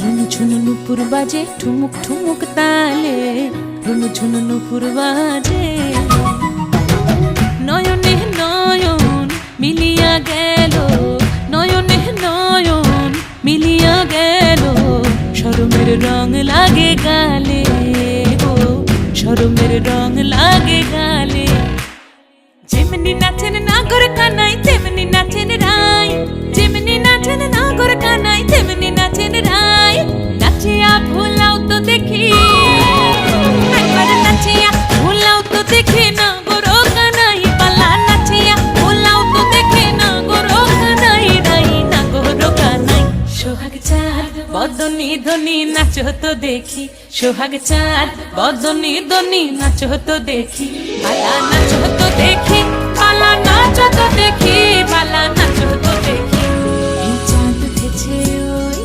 ঝুনু নুপুর বাজে ঠুমুক ঠুমুক তালে, ঝুনু ঝুনু নুপুর বাজে। নয়নে নয়ন মিলিয়া গেল, নয়নে নয়ন মিলিয়া গেল, শরমের রং লাগে গালে গো, শরমের রং লাগে গালে। যেমনি নাচেন নাগর কানাই তেমনি নাচেন রাই, যেমনি নাচেন নাগর কানাই তেমনি নাচেন রাই। নাচিয়া ভোলাও তো দেখি, একবার নাচিয়া ভোলাও তো দেখি নাগর কানাই পালা, নাচিয়া ভোলাও তো দেখি নাগর কানাই রাই, নাগর কানাই। সোহাগ চাঁদ বদনি ধনি নাচো তো দেখি, সোহাগ চাঁদ বদনি ধনি নাচো তো দেখি, পালা নাচো তো দেখি, পালা নাচো তো দেখি, পালা নাচো তো দেখি।